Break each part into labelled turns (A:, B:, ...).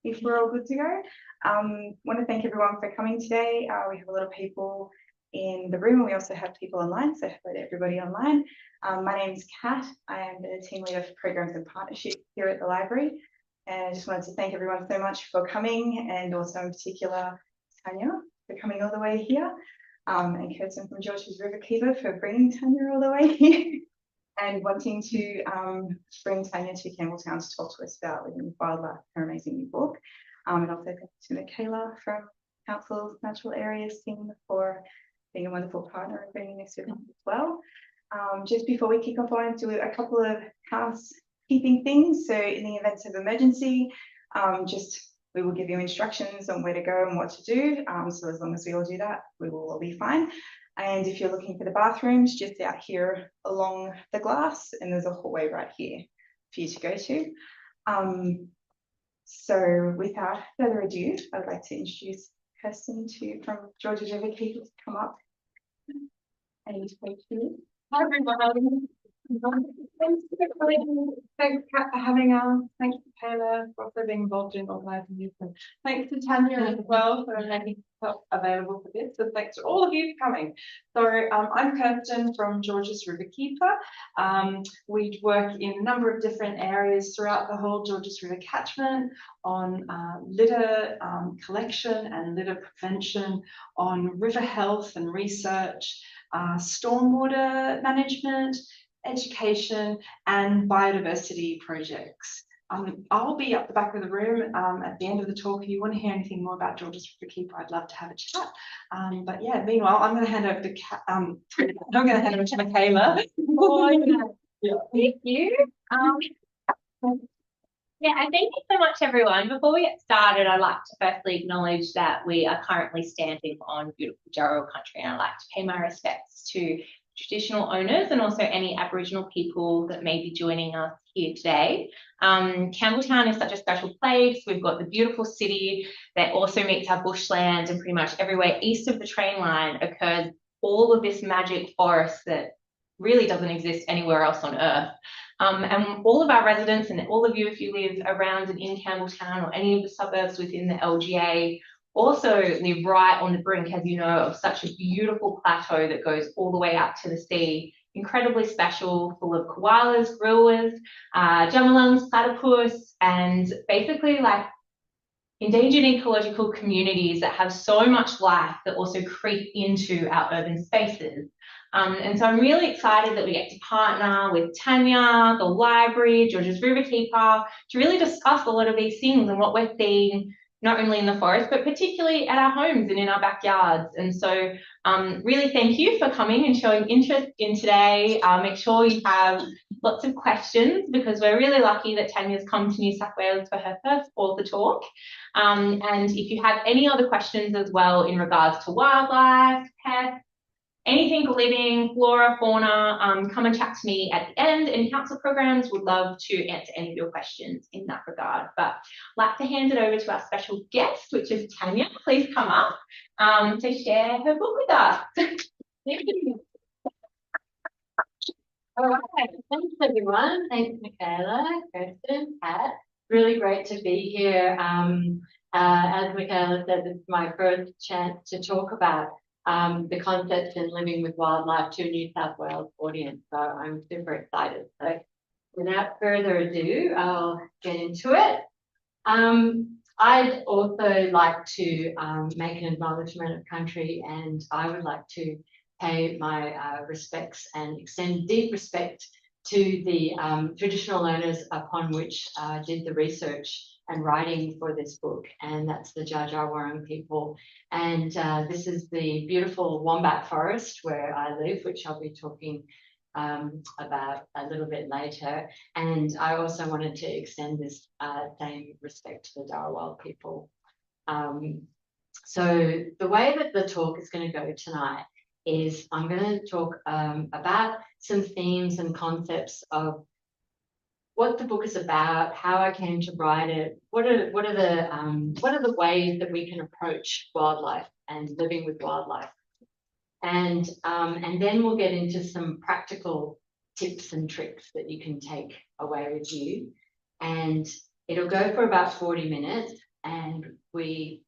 A: if we're all good to go. Want to thank everyone for coming today. We have a lot of people in the room and we also have people online, so hello to everybody online. My name is Kat. I am the team leader for programs and partnerships here at the library, and I just wanted to thank everyone so much for coming, and also in particular Tanya for coming all the way here, and Kirsten from George's Riverkeeper for bringing Tanya all the way here and wanting to bring Tanya to Campbelltown to talk to us about living with wildlife, her amazing new book. And also thank you to Michaela from Council's Natural Areas team for being a wonderful partner and bringing this with us as well. Just before we kick off, I want to do a couple of housekeeping things. So in the event of emergency, we will give you instructions on where to go and what to do. So as long as we all do that, we will all be fine. And if you're looking for the bathrooms, just out here along the glass, and there's a hallway right here for you to go to. So without further ado, I'd like to introduce Kirsten from George's Riverkeeper to come up and speak to you.
B: Hi everyone. Thanks Kat for having us. Thanks to Taylor for also being involved in organising this, and thanks to Tanya as well for making help available for this. So thanks to all of you for coming. So I'm Kirsten from George's Riverkeeper. We work in a number of different areas throughout the whole Georges River catchment on litter collection and litter prevention, on river health and research, stormwater management, education and biodiversity projects. I'll be up the back of the room at the end of the talk. If you want to hear anything more about George's Riverkeeper, I'd love to have a chat. But yeah, meanwhile, I'm going to hand over to Michaela.
C: Yeah. Thank you. Yeah, and thank you so much, everyone. Before we get started, I'd like to firstly acknowledge that we are currently standing on beautiful Jarrell country, and I'd like to pay my respects to traditional owners and also any Aboriginal people that may be joining us here today. Campbelltown is such a special place. We've got the beautiful city that also meets our bushland, and pretty much everywhere east of the train line occurs all of this magic forest that really doesn't exist anywhere else on earth. And all of our residents and all of you, if you live around and in Campbelltown or any of the suburbs within the LGA, also live right on the brink, as you know, of such a beautiful plateau that goes all the way out to the sea. Incredibly special, full of koalas, gorillas, jamalungs, platypus, and basically like endangered ecological communities that have so much life that also creep into our urban spaces. And so I'm really excited that we get to partner with Tanya, the library, George's Riverkeeper, to really discuss a lot of these things and what we're seeing, not only in the forest, but particularly at our homes and in our backyards. And so really thank you for coming and showing interest in today. Make sure you have lots of questions, because we're really lucky that Tanya's come to New South Wales for her first author talk. And if you have any other questions as well in regards to wildlife, pests, anything living, flora, fauna, come and chat to me at the end. And council programs would love to answer any of your questions in that regard. But I'd like to hand it over to our special guest, which is Tanya. Please come up to share her book with us.
D: Thank you. All right, thanks everyone. Thanks Michaela, Kirsten, Kat. Really great to be here. As Michaela said, this is my first chance to talk about the concepts in living with wildlife to a New South Wales audience. So I'm super excited. So without further ado, I'll get into it. I'd also like to make an acknowledgement of country, and I would like to pay my respects and extend deep respect to the traditional owners upon which I did the research and writing for this book, and that's the Dja Dja Wurrung people. And this is the beautiful Wombat Forest where I live, which I'll be talking about a little bit later. And I also wanted to extend this same respect to the Dharawal people. So the way that the talk is going to go tonight is I'm going to talk about some themes and concepts of what the book is about, how I came to write it, what are the ways that we can approach wildlife and living with wildlife, and then we'll get into some practical tips and tricks that you can take away with you, and it'll go for about 40 minutes. And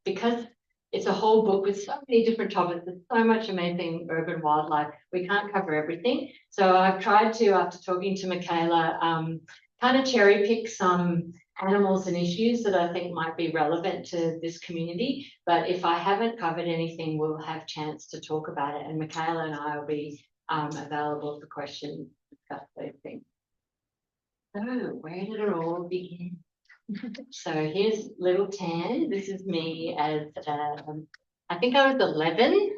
D: because it's a whole book with so many different topics, there's so much amazing urban wildlife, we can't cover everything. So I've tried to, after talking to Michaela, kind of cherry pick some animals and issues that I think might be relevant to this community. But if I haven't covered anything, we'll have chance to talk about it. And Michaela and I will be available for questions, discuss those things. So where did it all begin? So here's little Tan. This is me as, I think I was 11,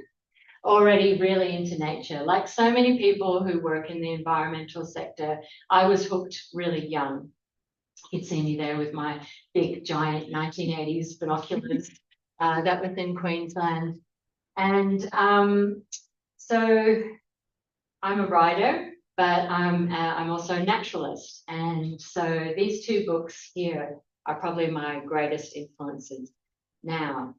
D: already really into nature. Like so many people who work in the environmental sector, I was hooked really young. You'd see me there with my big, giant 1980s binoculars. That was in Queensland. And so I'm a writer, but I'm also a naturalist. And so these two books here are probably my greatest influences now.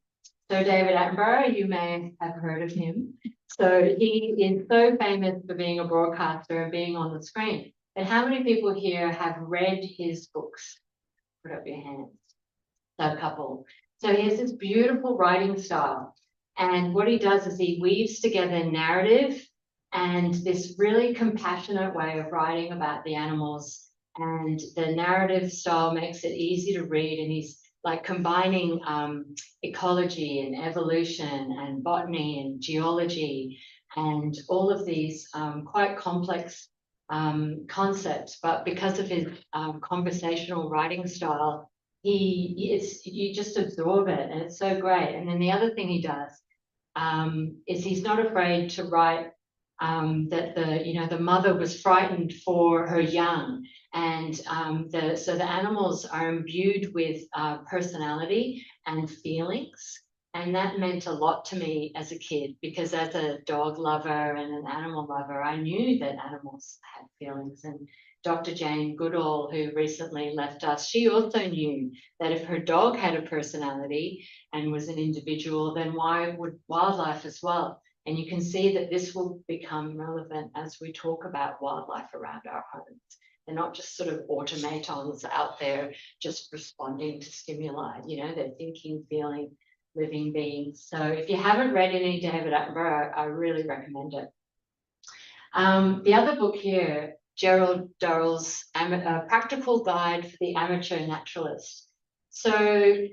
D: So David Attenborough, you may have heard of him. So he is so famous for being a broadcaster and being on the screen. But how many people here have read his books? Put up your hands. So a couple. So he has this beautiful writing style. And what he does is he weaves together narrative and this really compassionate way of writing about the animals. And the narrative style makes it easy to read. And he's like combining ecology and evolution and botany and geology and all of these quite complex concepts. But because of his conversational writing style, you just absorb it, and it's so great. And then the other thing he does is he's not afraid to write that the mother was frightened for her young, and so the animals are imbued with personality and feelings, and that meant a lot to me as a kid, because as a dog lover and an animal lover, I knew that animals had feelings. And Dr. Jane Goodall, who recently left us, she also knew that if her dog had a personality and was an individual, then why would wildlife as well? And you can see that this will become relevant as we talk about wildlife around our homes. They're not just sort of automatons out there just responding to stimuli, they're thinking, feeling, living beings. So if you haven't read any David Attenborough, I really recommend it. The other book here, Gerald Durrell's Practical Guide for the Amateur Naturalist. So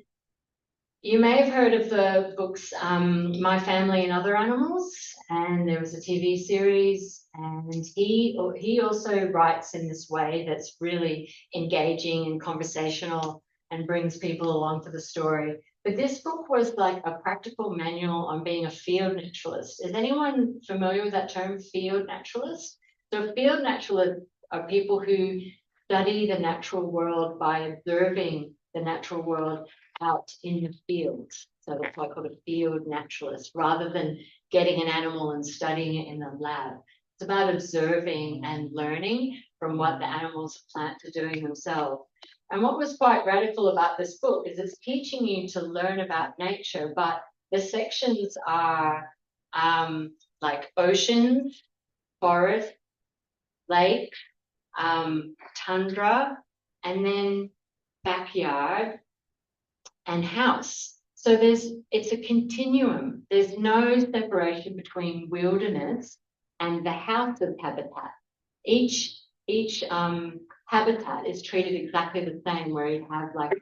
D: you may have heard of the books My Family and Other Animals, and there was a TV series, and he also writes in this way that's really engaging and conversational and brings people along for the story. But this book was like a practical manual on being a field naturalist. Is anyone familiar with that term, field naturalist? So field naturalists are people who study the natural world by observing the natural world out in the field. So that's why I call it a field naturalist, rather than getting an animal and studying it in the lab. It's about observing and learning from what the animals and plants are doing themselves. And what was quite radical about this book is it's teaching you to learn about nature, but the sections are like oceans, forests, lakes, tundra, and then backyard and house. So it's a continuum. There's no separation between wilderness and the house of habitat. Each habitat is treated exactly the same, where you have like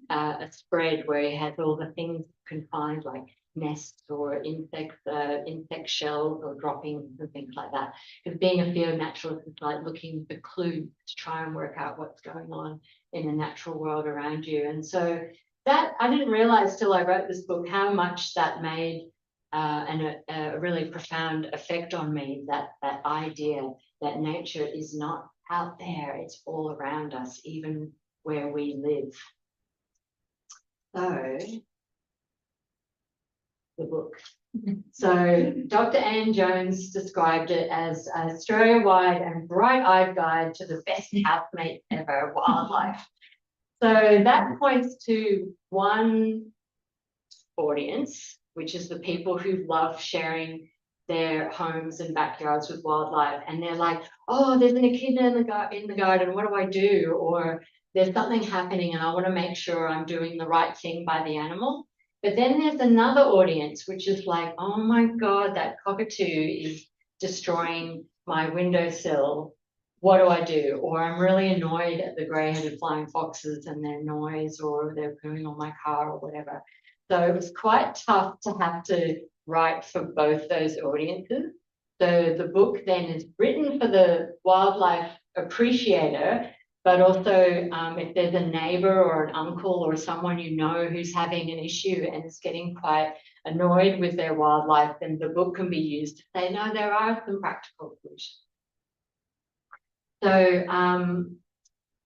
D: a spread where you have all the things confined, like nests or insect shells or droppings and things like that. Because being a field naturalist is like looking for clues to try and work out what's going on in the natural world around you. And so that I didn't realize till I wrote this book how much that made a really profound effect on me, that idea that nature is not out there, it's all around us, even where we live. So the book. So Dr. Anne Jones described it as an Australia-wide and bright-eyed guide to the best housemates ever, wildlife. So that points to one audience, which is the people who love sharing their homes and backyards with wildlife. And they're like, oh, there's an echidna in the garden, what do I do? Or there's something happening and I want to make sure I'm doing the right thing by the animal. But then there's another audience, which is like, oh my God, that cockatoo is destroying my windowsill. What do I do? Or I'm really annoyed at the grey-headed flying foxes and their noise, or they're pooing on my car or whatever. So it was quite tough to have to write for both those audiences. So the book then is written for the wildlife appreciator, but also if there's a neighbour or an uncle or someone you know who's having an issue and is getting quite annoyed with their wildlife, then the book can be used to say, no, there are some practical solutions. So,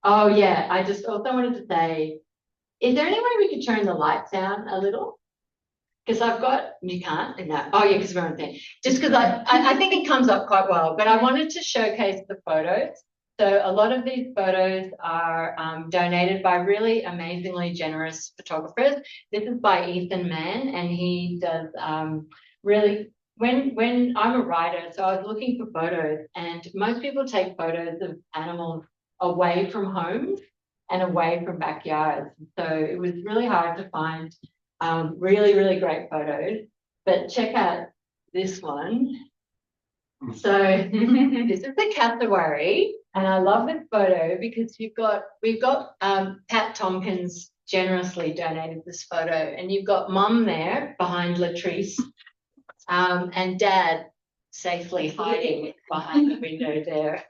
D: oh yeah, I just also wanted to say, is there any way we could turn the lights down a little? Because I've got, you can't, no. Oh yeah, because we're on there. Just because I think it comes up quite well, but I wanted to showcase the photos. So a lot of these photos are donated by really amazingly generous photographers. This is by Ethan Mann, and he does really, when I'm a writer, so I was looking for photos, and most people take photos of animals away from homes and away from backyards. So it was really hard to find really, really great photos. But check out this one. So this is the cassowary, and I love this photo because we've got Pat Tompkins generously donated this photo, and you've got Mum there behind Latrice, and Dad safely hiding behind the window there.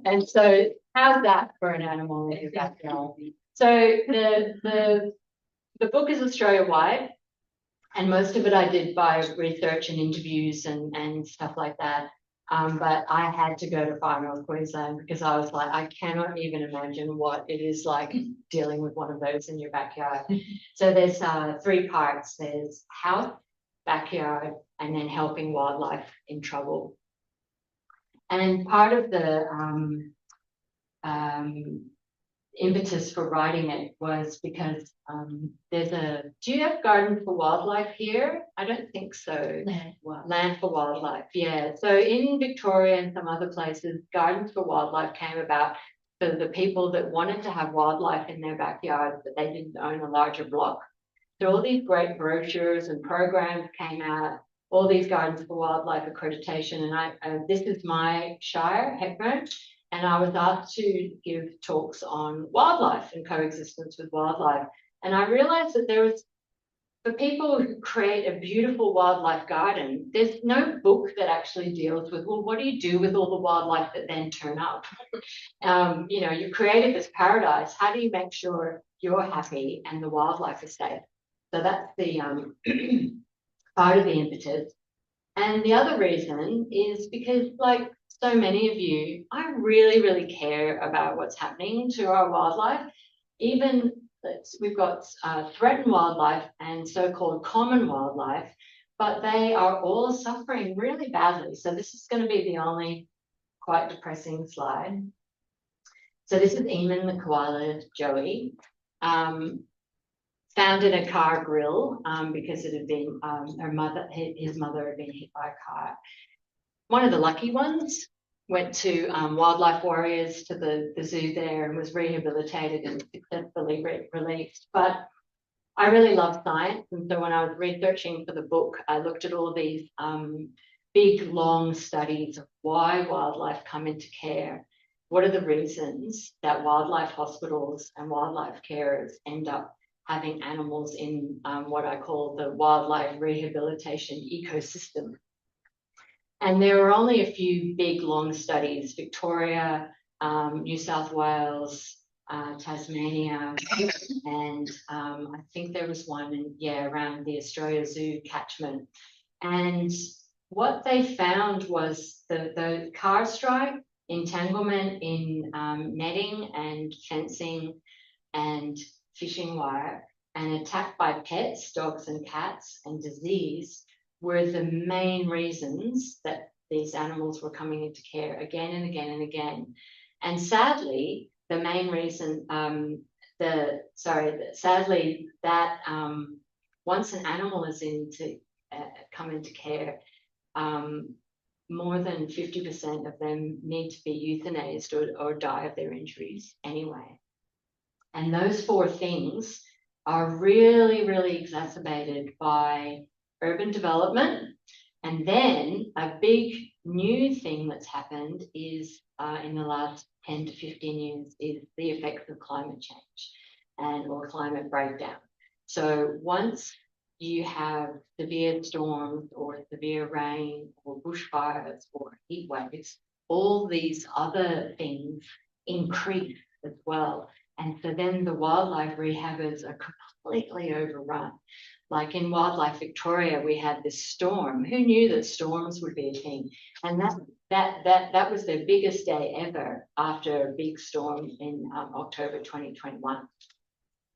D: And so how's that for an animal in your backyard? So the book is Australia-wide, and most of it I did by research and interviews and stuff like that. But I had to go to Far North Queensland because I was like, I cannot even imagine what it is like dealing with one of those in your backyard. So there's 3 parts. There's house, backyard, and then helping wildlife in trouble. And part of the impetus for writing it was because do you have Garden for Wildlife here? I don't think so. Land for Wildlife, yeah. So in Victoria and some other places, Gardens for Wildlife came about for the people that wanted to have wildlife in their backyard, but they didn't own a larger block. So all these great brochures and programs came out, all these Gardens for Wildlife accreditation, and this is my shire, Hepburn, and I was asked to give talks on wildlife and coexistence with wildlife. And I realized that for people who create a beautiful wildlife garden, there's no book that actually deals with, well, what do you do with all the wildlife that then turn up? You know, you created this paradise. How do you make sure you're happy and the wildlife is safe? So that's the part of the impetus. And the other reason is because, like so many of you, I really, really care about what's happening to our wildlife. Even we've got threatened wildlife and so-called common wildlife, but they are all suffering really badly. So this is going to be the only quite depressing slide. So this is Eamon, the koala, Joey. Found in a car grill because it had been his mother had been hit by a car. One of the lucky ones went to Wildlife Warriors to the zoo there and was rehabilitated and successfully released. But I really love science, and so when I was researching for the book, I looked at all these big, long studies of why wildlife come into care. What are the reasons that wildlife hospitals and wildlife carers end up having animals in what I call the wildlife rehabilitation ecosystem? And there were only a few big, long studies, Victoria, New South Wales, Tasmania, and I think there was one around the Australia Zoo catchment. And what they found was the car strike, entanglement in netting and fencing and fishing wire, and attack by pets, dogs and cats, and disease were the main reasons that these animals were coming into care again and again and again. And sadly, the main reason, sadly, that once an animal is come into care, more than 50% of them need to be euthanized or die of their injuries anyway. And those four things are really, really exacerbated by urban development. And then a big new thing that's happened is in the last 10 to 15 years is the effects of climate change or climate breakdown. So once you have severe storms or severe rain or bushfires or heat waves, all these other things increase as well. And so then the wildlife rehabbers are completely overrun. Like in Wildlife Victoria, we had this storm. Who knew that storms would be a thing? And that was their biggest day ever after a big storm in October 2021.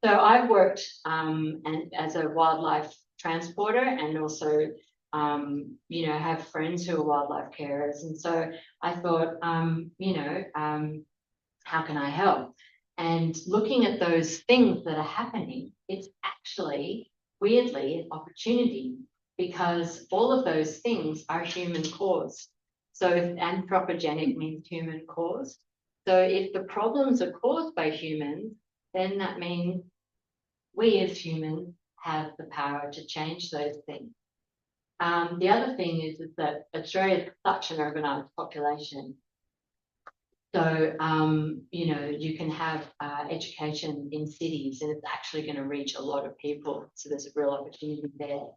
D: So I've worked and as a wildlife transporter and also, have friends who are wildlife carers. And so I thought, how can I help? And looking at those things that are happening, it's actually weirdly an opportunity because all of those things are human caused. So if anthropogenic means human caused. So if the problems are caused by humans, then that means we as humans have the power to change those things. The other thing is that Australia is such an urbanised population. So, you can have education in cities and it's actually going to reach a lot of people. So there's a real opportunity there.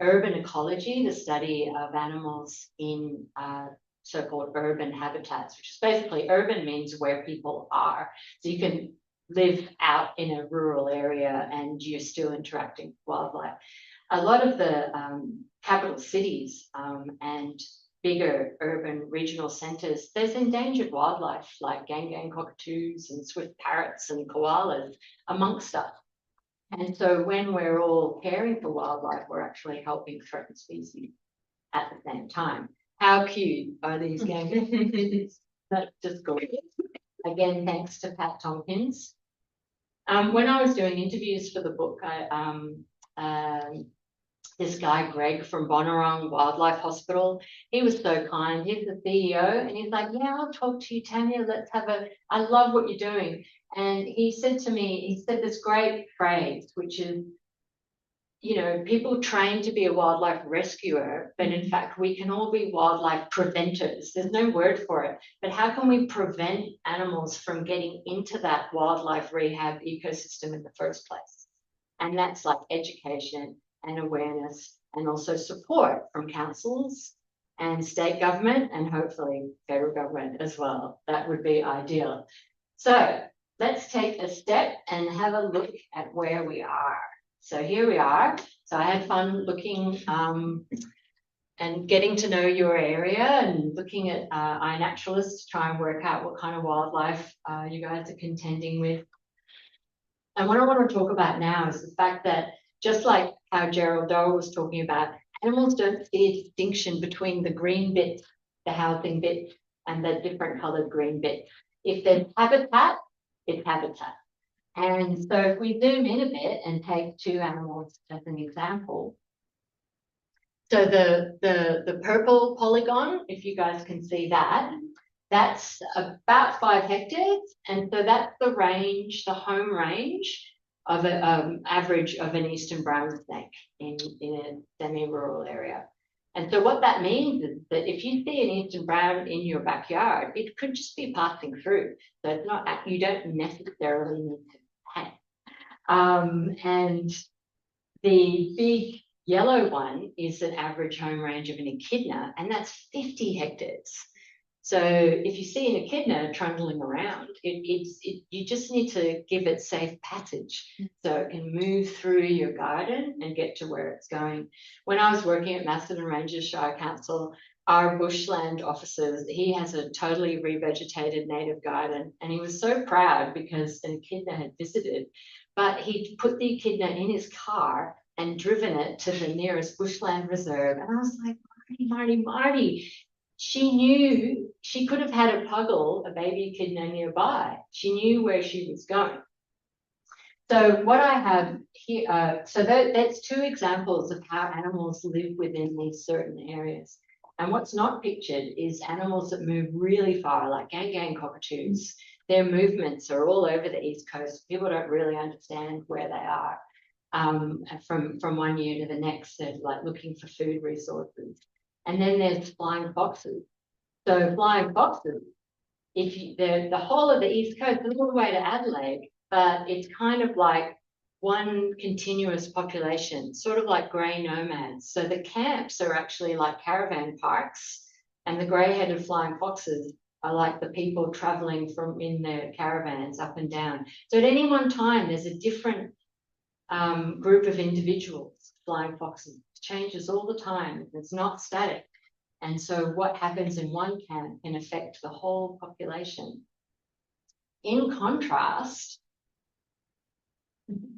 D: Urban ecology, the study of animals in so-called urban habitats, which is basically urban means where people are. So you can live out in a rural area and you're still interacting with wildlife. A lot of the capital cities and bigger urban regional centres, there's endangered wildlife like gang cockatoos and swift parrots and koalas amongst us. And so when we're all caring for wildlife, we're actually helping threatened species at the same time. How cute are these gang cockatoos? That's just gorgeous. Again, thanks to Pat Tompkins. When I was doing interviews for the book, this guy, Greg from Bonnarong Wildlife Hospital, he was so kind. He's the CEO and he's like, yeah, I'll talk to you, Tanya. I love what you're doing. And he said to me, he said this great phrase, which is, people train to be a wildlife rescuer, but in fact, we can all be wildlife preventers. There's no word for it. But how can we prevent animals from getting into that wildlife rehab ecosystem in the first place? And that's like education and awareness and also support from councils and state government and hopefully federal government as well. That would be ideal. So let's take a step and have a look at where we are. So here we are. So I had fun looking and getting to know your area and looking at iNaturalist to try and work out what kind of wildlife you guys are contending with. And what I want to talk about now is the fact that just like how Gerald Doe was talking about, animals don't see a distinction between the green bits, the housing bits, and the different coloured green bits. If there's habitat, it's habitat. And so if we zoom in a bit and take two animals as an example. So the purple polygon, if you guys can see that, that's about 5 hectares. And so that's the range, the home range of an average of an eastern brown snake in a semi-rural area. And so what that means is that if you see an eastern brown in your backyard, it could just be passing through. So it's not, you don't necessarily need to pay. And the big yellow one is an average home range of an echidna, and that's 50 hectares. So if you see an echidna trundling around, you just need to give it safe passage so it can move through your garden and get to where it's going. When I was working at Macedon Ranges Shire Council, our bushland officers, he has a totally revegetated native garden, and he was so proud because an echidna had visited, but he'd put the echidna in his car and driven it to the nearest bushland reserve. And I was like, Marty, she knew she could have had a puggle, a baby echidna nearby. She knew where she was going. So what I have here, so that's two examples of how animals live within these certain areas. And what's not pictured is animals that move really far, like gang cockatoos. their movements are all over the East Coast. People don't really understand where they are. From one year to the next, they're like looking for food resources. And then there's flying foxes. So flying foxes, the whole of the East Coast is all the way to Adelaide, but it's kind of like one continuous population, sort of like grey nomads. So the camps are actually like caravan parks, and the grey-headed flying foxes are like the people traveling from in their caravans up and down. So at any one time, there's a different group of individuals flying foxes. It changes all the time. It's not static. And so what happens in one camp can affect the whole population. In contrast,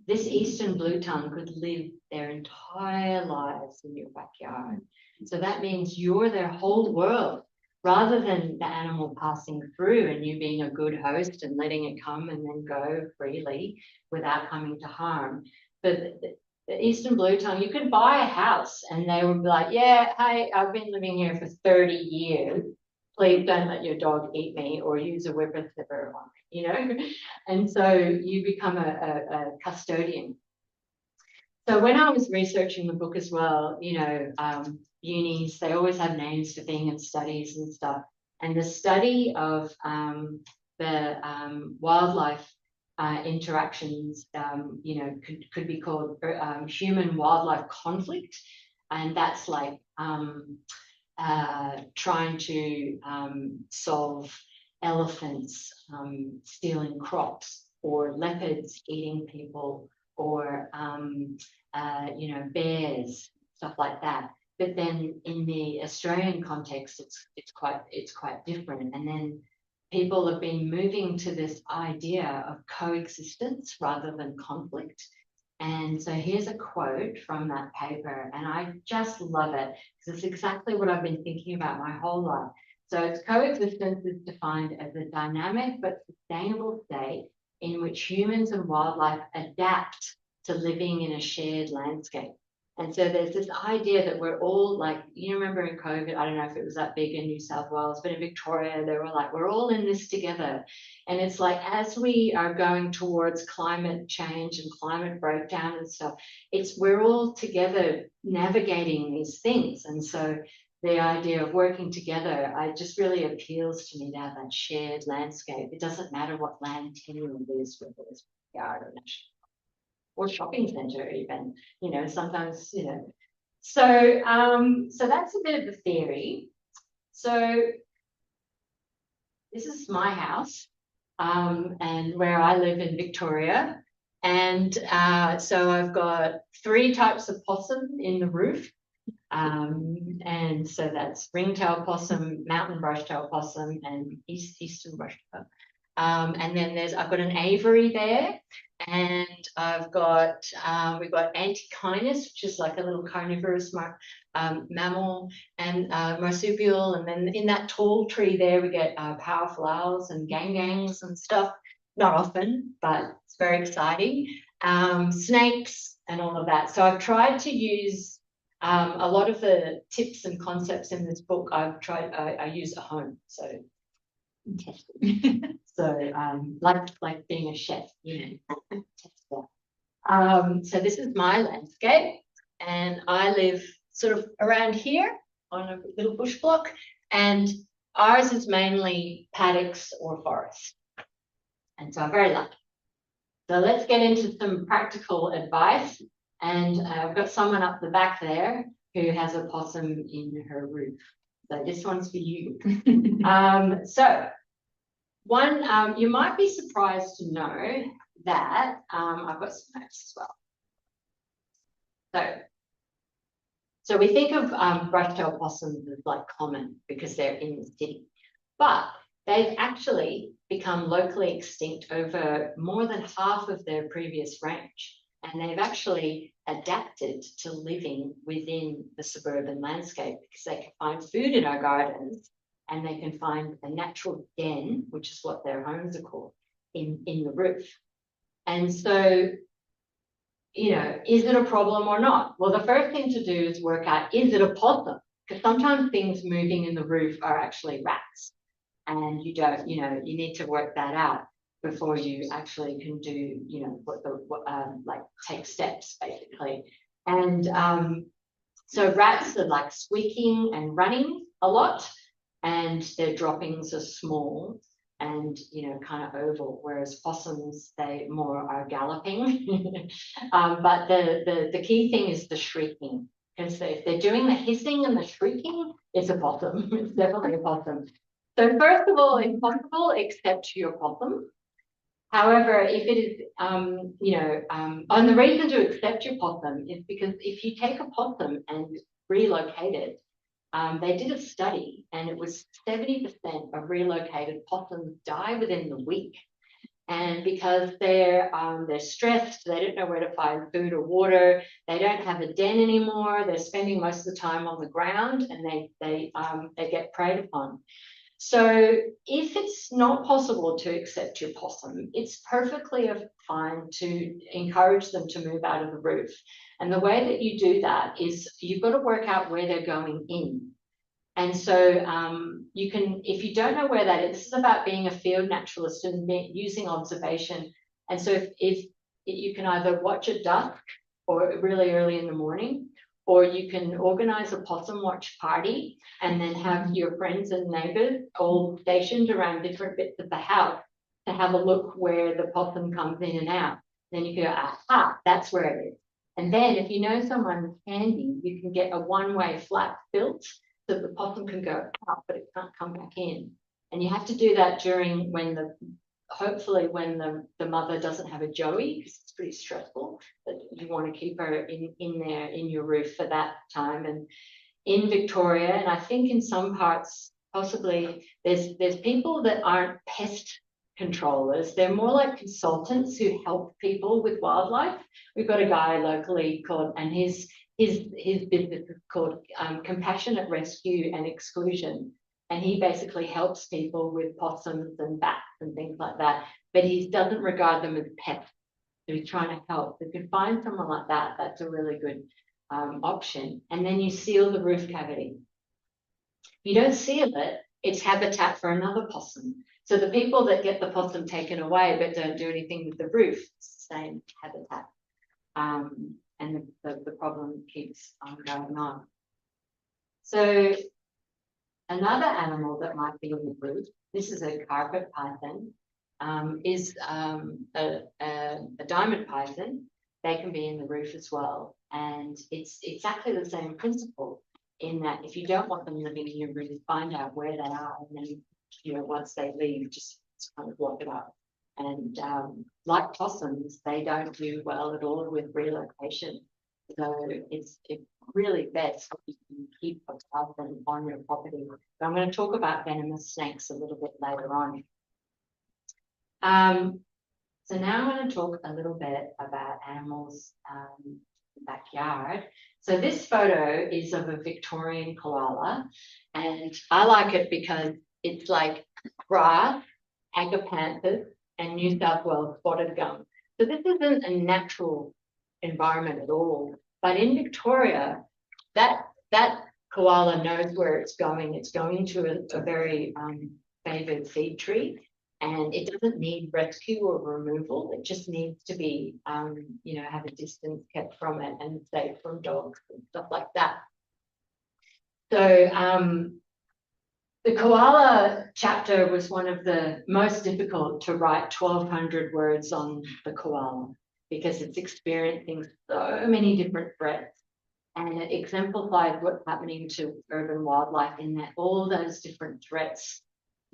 D: this eastern blue-tongue could live their entire lives in your backyard. So that means you're their whole world, rather than the animal passing through and you being a good host and letting it come and then go freely without coming to harm. But the eastern blue-tongue, you could buy a house and they would be like, yeah, hey, I've been living here for 30 years. Please don't let your dog eat me or use a whippersnapper on me, you know? And so you become a custodian. So when I was researching the book as well, you know, unis, they always have names for things and studies and stuff. And the study of the wildlife interactions, you know, could be called human-wildlife conflict. And that's like trying to solve elephants stealing crops, or leopards eating people, or you know, bears, stuff like that. But then in the Australian context, it's quite different. And then people have been moving to this idea of coexistence rather than conflict. And so here's a quote from that paper, and I just love it because it's exactly what I've been thinking about my whole life. So it's coexistence is defined as a dynamic but sustainable state in which humans and wildlife adapt to living in a shared landscape. And so there's this idea that we're all like, you remember in COVID, I don't know if it was that big in New South Wales, but in Victoria, they were like, we're all in this together. And it's like, as we are going towards climate change and climate breakdown and stuff, we're all together navigating these things. And so the idea of working together, it just really appeals to me to have that shared landscape. It doesn't matter what land tenure it is, whether it's yard or national or shopping centre even, you know, sometimes, you know. So, so that's a bit of the theory. So this is my house and where I live in Victoria. And so I've got 3 types of possum in the roof. And so that's ringtail possum, mountain brushtail possum, and eastern brushtail. And then I've got an aviary there, and I've got, we've got Antechinus, which is like a little carnivorous mammal, and marsupial. And then in that tall tree there, we get powerful owls and gangs and stuff. Not often, but it's very exciting. Snakes and all of that. So I've tried to use a lot of the tips and concepts in this book. I use at home. So so like being a chef, you know. So this is my landscape, and I live sort of around here on a little bush block, and ours is mainly paddocks or forest, and so I'm very lucky. So let's get into some practical advice, and I've got someone up the back there who has a possum in her roof. So this one's for you. So one, you might be surprised to know that I've got some notes as well. So we think of brushtail possums as like common because they're in the city, but they've actually become locally extinct over more than half of their previous range, and they've actually adapted to living within the suburban landscape because they can find food in our gardens, and they can find a natural den, which is what their homes are called, in the roof. And so, you know, is it a problem or not? Well, the first thing to do is work out, is it a possum? Because sometimes things moving in the roof are actually rats. and you don't, you need to work that out before you actually can do, like take steps basically. And so rats are like squeaking and running a lot, and their droppings are small and kind of oval, whereas possums, they more are galloping. But the key thing is the shrieking, because if they're doing the hissing and the shrieking, it's a possum. It's definitely a possum. So first of all, if possible, accept your possum. However, if it is, and the reason to accept your possum is because if you take a possum and relocate it, they did a study, and it was 70% of relocated possums die within the week. And because they're stressed, they don't know where to find food or water, they don't have a den anymore, they're spending most of the time on the ground, and they get preyed upon. So if it's not possible to accept your possum, it's perfectly fine to encourage them to move out of the roof. And the way that you do that is you've got to work out where they're going in. And so you can, if you don't know where that is, this is about being a field naturalist and using observation. And so if you can either watch at dusk or really early in the morning, or you can organize a possum watch party and then have your friends and neighbors all stationed around different bits of the house to have a look where the possum comes in and out. Then you go, aha, that's where it is. And then if you know someone's handy, you can get a one-way flap built so the possum can go out, but it can't come back in. And you have to do that during hopefully when the mother doesn't have a joey, because it's pretty stressful, but you want to keep her in there in your roof for that time. And in Victoria, and I think in some parts possibly, there's people that aren't pest controllers. They're more like consultants who help people with wildlife. We've got a guy locally called, and his business is called Compassionate Rescue and Exclusion. And he basically helps people with possums and bats and things like that. But he doesn't regard them as pets. So he's trying to help. If you can find someone like that, that's a really good option. And then you seal the roof cavity. If you don't seal it, it's habitat for another possum. So the people that get the possum taken away but don't do anything with the roof, it's the same habitat. And the problem keeps going on. So another animal that might be in the roof, this is a carpet python, is a diamond python. They can be in the roof as well. And it's exactly the same principle in that if you don't want them living in your roof, find out where they are. And then, once they leave, just kind of block it up. And like possums, they don't do well at all with relocation. So it's really best if you can keep a python on your property. But I'm going to talk about venomous snakes a little bit later on. So now I'm going to talk a little bit about animals in the backyard. So this photo is of a Victorian koala, and I like it because it's like grass, agapanthus, and New South Wales spotted gum. So this isn't a natural environment at all. But in Victoria, that koala knows where it's going. It's going to a very favoured seed tree, and it doesn't need rescue or removal. It just needs to be, have a distance kept from it and safe from dogs and stuff like that. So the koala chapter was one of the most difficult to write 1,200 words on the koala because it's experiencing so many different threats, and it exemplifies what's happening to urban wildlife in that all those different threats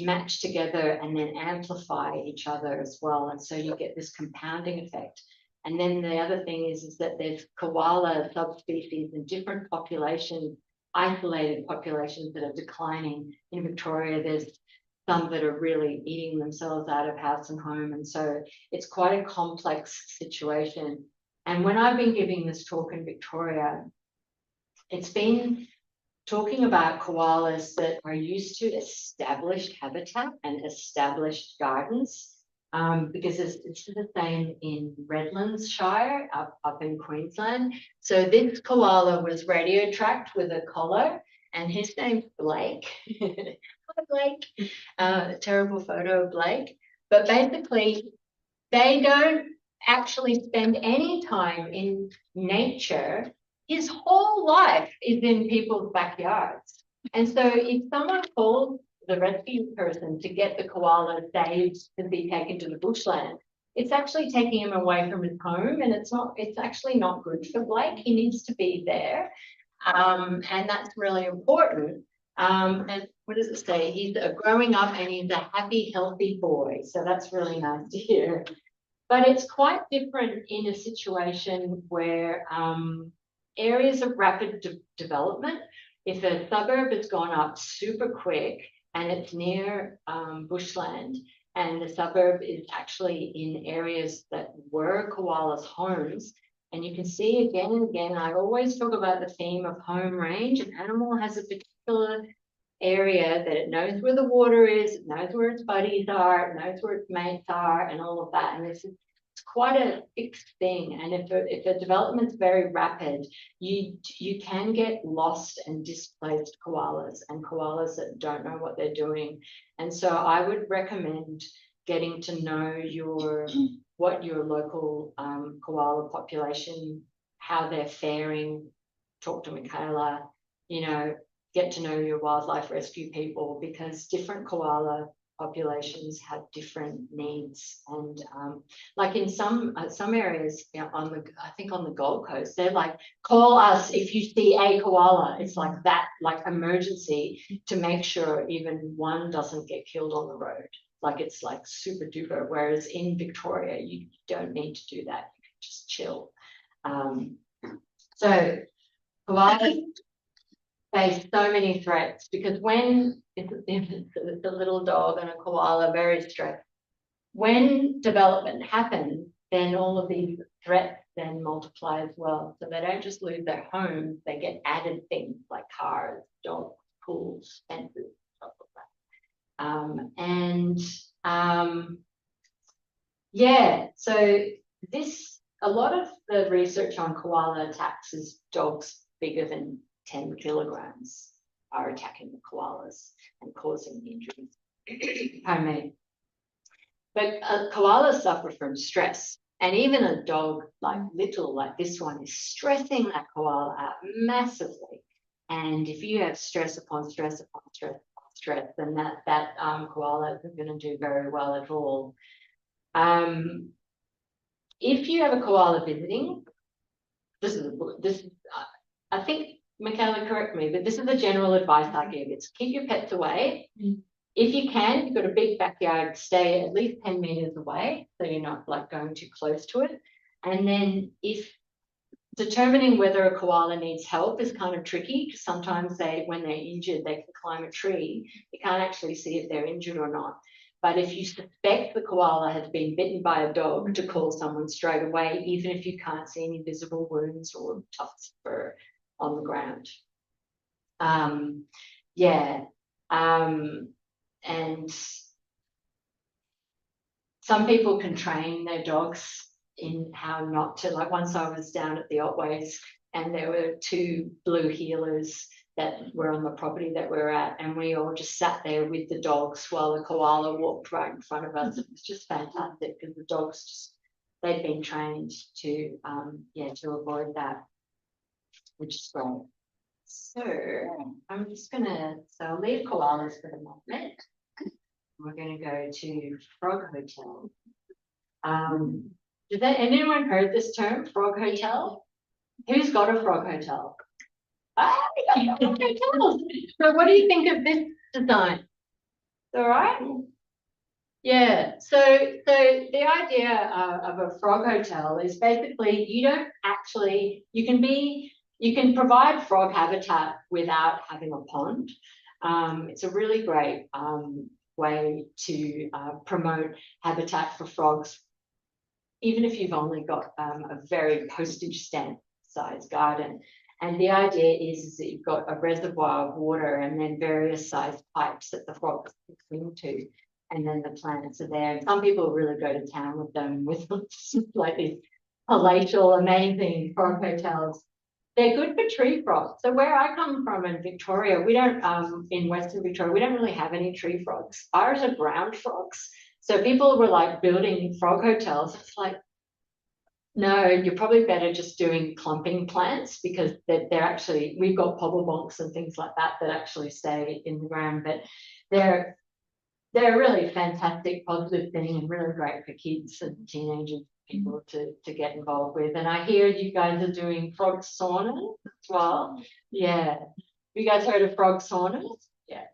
D: match together and then amplify each other as well. And so you get this compounding effect. And then the other thing is that there's koala subspecies in different populations, isolated populations that are declining. In Victoria, there's some that are really eating themselves out of house and home. And so it's quite a complex situation. And when I've been giving this talk in Victoria, it's been talking about koalas that are used to established habitat and established gardens, because it's the same in Redlands Shire up in Queensland. So this koala was radio tracked with a collar, and his name's Blake. hi Blake, a terrible photo of Blake. But basically, they don't actually spend any time in nature. His whole life is in people's backyards. And so if someone calls the rescue person to get the koala saved to be taken to the bushland, it's actually taking him away from his home, and it's actually not good for Blake. He needs to be there. And that's really important. And what does it say? He's growing up and he's a happy, healthy boy. So that's really nice to hear. But it's quite different in a situation where areas of rapid development, if a suburb has gone up super quick and it's near bushland, and the suburb is actually in areas that were koalas' homes, and you can see again and again, I always talk about the theme of home range. An animal has a particular area that it knows where the water is, it knows where its buddies are, it knows where its mates are, and all of that. And it's quite a fixed thing. And if a development's very rapid, you can get lost and displaced koalas, and koalas that don't know what they're doing. And so I would recommend getting to know what your local koala population, how they're faring. Talk to Michaela, get to know your wildlife rescue people, because different koala populations have different needs. And like in some areas, I think on the Gold Coast, they're like, call us if you see a koala. It's like that, like emergency, to make sure even one doesn't get killed on the road. Like it's like super duper. Whereas in Victoria, you don't need to do that. You can just chill. So koalas face so many threats, because when it's a little dog and a koala, very stressed. When development happens, then all of these threats then multiply as well. So they don't just lose their homes, they get added things like cars, dogs, pools, fences, stuff like that. So a lot of the research on koala attacks is dogs bigger than 10 kilograms are attacking the koalas and causing injuries. Pardon me. But koalas suffer from stress, and even a dog like this one is stressing that koala out massively. And if you have stress upon stress upon stress upon stress, then that koala isn't going to do very well at all. If you have a koala visiting, I think, Michaela, correct me, but this is the general advice I give. It's keep your pets away. If you can, you've got a big backyard, stay at least 10 meters away, so you're not like going too close to it. And then if determining whether a koala needs help is kind of tricky, because sometimes when they're injured, they can climb a tree. You can't actually see if they're injured or not. But if you suspect the koala has been bitten by a dog, to call someone straight away, even if you can't see any visible wounds or tufts of fur on the ground. And some people can train their dogs in how not to. Like once I was down at the Otways, and there were 2 blue heelers that were on the property that we were at, and we all just sat there with the dogs while the koala walked right in front of us. It was just fantastic, because the dogs they'd been trained to avoid that, which is great. So I'm just I'll leave koalas for the moment. We're going to go to Frog Hotel. Has anyone heard this term, Frog Hotel? Who's got a Frog Hotel? We got Frog Hotels. So what do you think of this design? All right? Yeah, so the idea of a frog hotel is basically you can provide frog habitat without having a pond. It's a really great way to promote habitat for frogs, even if you've only got a very postage stamp size garden. And the idea is that you've got a reservoir of water and then various sized pipes that the frogs can swim to. And then the plants are there. And some people really go to town with them, with like these palatial, amazing frog hotels. they're good for tree frogs. So where I come from in Victoria, we don't, in Western Victoria, we don't really have any tree frogs. Ours are ground frogs. So people were like building frog hotels. It's like, no, you're probably better just doing clumping plants because they're actually, we've got pobblebonks and things like that that actually stay in the ground, but they're a really fantastic positive thing and really great for kids and teenagers, people to get involved with. And I hear you guys are doing frog saunas as well. Yeah. You guys heard of frog saunas? Yeah.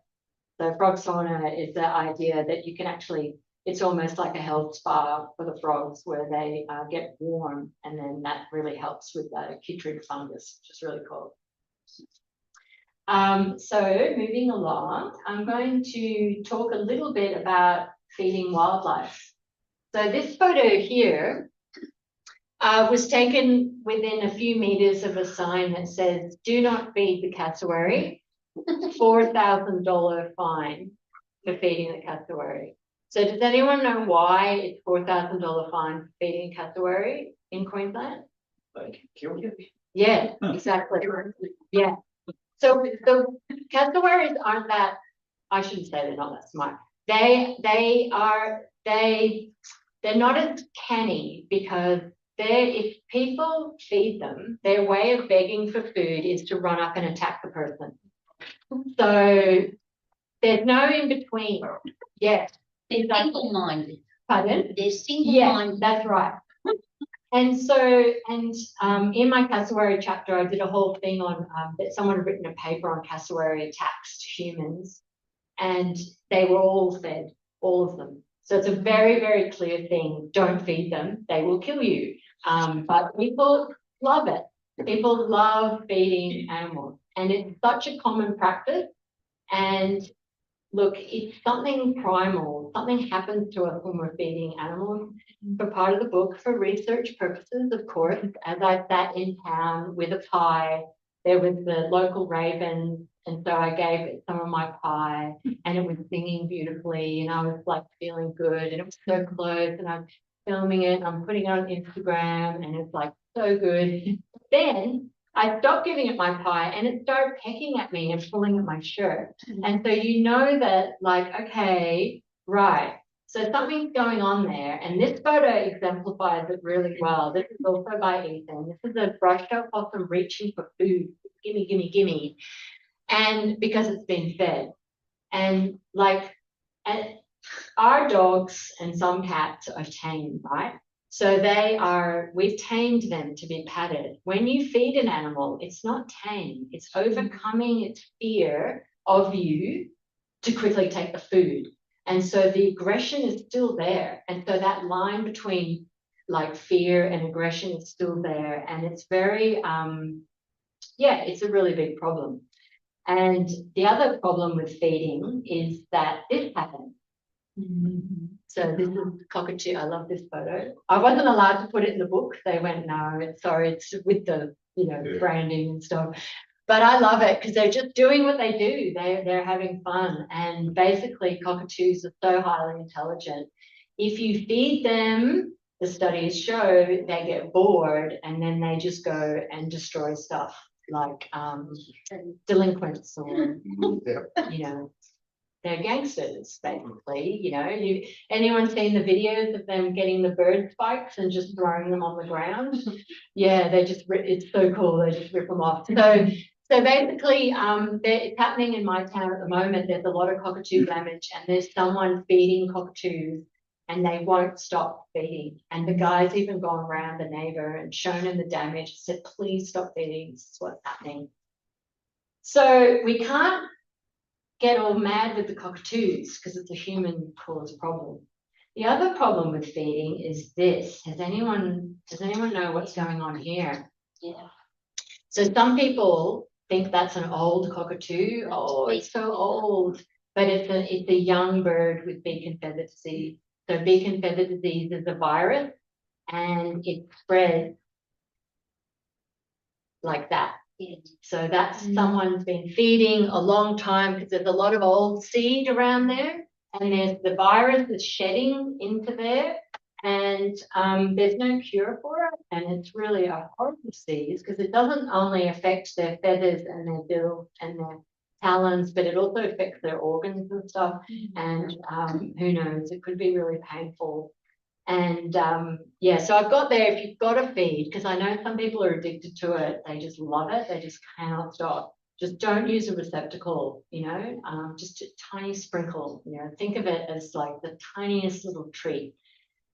D: So frog sauna is the idea that you can actually, it's almost like a health spa for the frogs where they get warm, and then that really helps with the chytrid fungus, which is really cool. So moving along, I'm going to talk a little bit about feeding wildlife. So this photo here was taken within a few meters of a sign that says, "Do not feed the cassowary, $4,000 fine for feeding the cassowary." So does anyone know why it's $4,000 fine for feeding cassowary in Queensland?
E: Like, kill you.
D: Yeah, exactly. Yeah. So the cassowaries aren't that, I shouldn't say they're not that smart. They're not as canny because if people feed them, their way of begging for food is to run up and attack the person. So there's no in between. Yeah.
F: They're single-minded.
D: Pardon?
F: They're single-minded.
D: Yeah, that's right. And so, in my cassowary chapter, I did a whole thing on that someone had written a paper on cassowary attacks to humans, and they were all fed, all of them. So it's a very, very clear thing. Don't feed them; they will kill you. But people love it. People love feeding animals, and it's such a common practice. And look, it's something primal. Something happens to us when we're feeding animals. For part of the book, for research purposes, of course, as I sat in town with a pie, there was the local raven, and so I gave it some of my pie, and it was singing beautifully, and I was like feeling good, and it was so close, and I'm filming it, and I'm putting it on Instagram, and it's like so good. Then I stopped giving it my pie, and it started pecking at me and pulling at my shirt. And so you know that, like, okay, right. So something's going on there. And this photo exemplifies it really well. This is also by Ethan. This is a brush-tailed possum reaching for food. Gimme, gimme, gimme. And because it's been fed. And like, our dogs and some cats are tame, right? So we've tamed them to be patted. When you feed an animal, it's not tame. It's overcoming its fear of you to quickly take the food. And so the aggression is still there. And so that line between like fear and aggression is still there. And it's very, it's a really big problem. And the other problem with feeding is that this happens. So this is cockatoo. I love this photo. I wasn't allowed to put it in the book. They went, no, sorry, it's with the, branding and stuff. But I love it because they're just doing what they do. They're having fun. And basically cockatoos are so highly intelligent. If you feed them, the studies show they get bored and then they just go and destroy stuff like delinquents or, they're gangsters, basically. Anyone seen the videos of them getting the bird spikes and just throwing them on the ground? Yeah, it's so cool. They just rip them off. So basically, it's happening in my town at the moment. There's a lot of cockatoo damage, and there's someone feeding cockatoos, and they won't stop feeding. And the guy's even gone around the neighbour and shown him the damage, said, please stop feeding. This is what's happening. So we can't get all mad with the cockatoos because it's a human caused problem. The other problem with feeding is this. Does anyone know what's going on here?
F: Yeah.
D: So some people think that's an old cockatoo. Oh, it's so old. But it's a young bird with beak and feather disease. So beak and feather disease is a virus and it spreads like that. So that's someone's been feeding a long time because there's a lot of old seed around there, and there's the virus is shedding into there, And there's no cure for it, and it's really a horrible disease because it doesn't only affect their feathers and their bill and their talons, but it also affects their organs and stuff. And who knows, it could be really painful. And yeah, so I've got there, if you've got a feed, because I know some people are addicted to it, they just love it, they just cannot stop. Just don't use a receptacle, just a tiny sprinkle, think of it as like the tiniest little treat.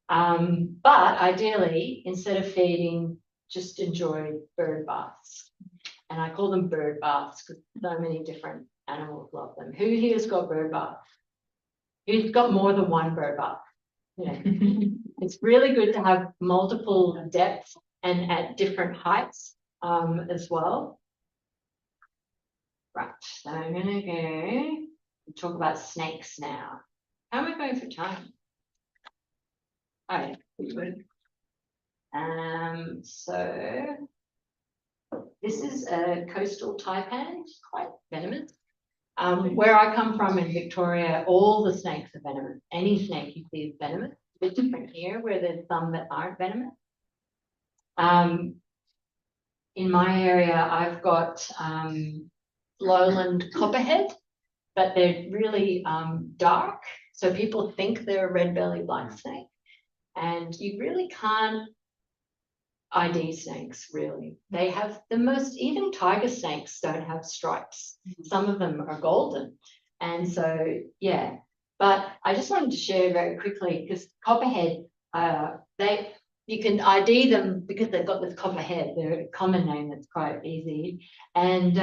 D: But ideally, instead of feeding, just enjoy bird baths. And I call them bird baths because so many different animals love them. Who here's got bird baths? Who's got more than one bird bath? It's really good to have multiple depths and at different heights as well. Right, so I'm going to go talk about snakes now. How am I going for time? Oh, yeah, good. So this is a coastal taipan, quite venomous. Where I come from in Victoria, all the snakes are venomous. Any snake you see is venomous. It's a bit different here, where there's some that aren't venomous. In my area, I've got lowland copperhead, but they're really dark. So people think they're a red-bellied black snake. And you really can't ID snakes, really. They have the most, even tiger snakes don't have stripes. Some of them are golden. And so, yeah. But I just wanted to share very quickly, because copperhead, you can ID them because they've got this copperhead. They're a common name that's quite easy. And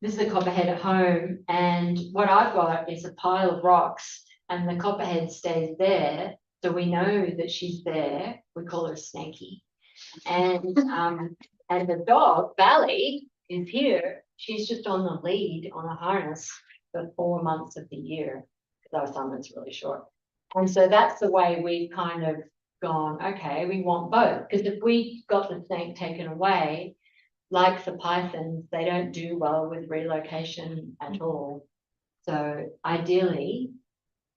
D: this is a copperhead at home. And what I've got is a pile of rocks, and the copperhead stays there. So we know that she's there. We call her Snaky. And the dog, Valley, is here. She's just on the lead on a harness for 4 months of the year, because our summer's really short. And so that's the way we've kind of gone, okay, we want both. Because if we got the snake taken away, like the pythons, they don't do well with relocation at all. So ideally,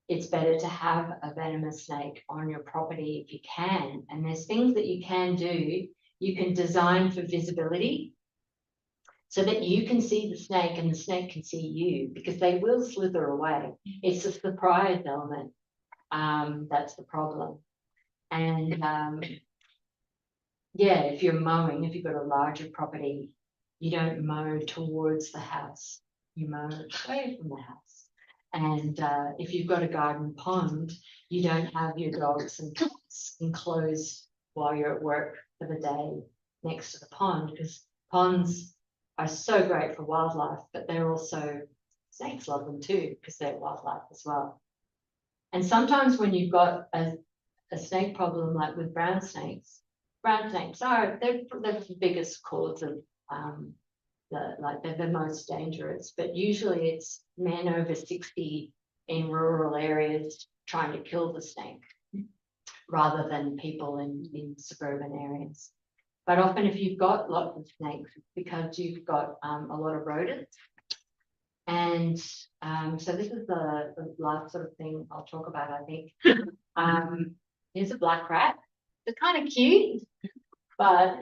D: it's better to have a venomous snake on your property if you can. And there's things that you can do. You can design for visibility so that you can see the snake and the snake can see you, because they will slither away. It's a surprise element. That's the problem. And yeah, if you're mowing, if you've got a larger property, you don't mow towards the house. You mow away from the house. And if you've got a garden pond, you don't have your dogs and cats enclosed while you're at work for the day next to the pond, because ponds are so great for wildlife, but they're also, snakes love them too, because they're wildlife as well. And sometimes when you've got a snake problem, like with brown snakes are, they're the biggest cause of they're the most dangerous, but usually it's men over 60 in rural areas trying to kill the snake rather than people in suburban areas. But often if you've got lots of snakes, it's because you've got a lot of rodents. And so this is the last sort of thing I'll talk about, I think. Here's a black rat. They're kind of cute, but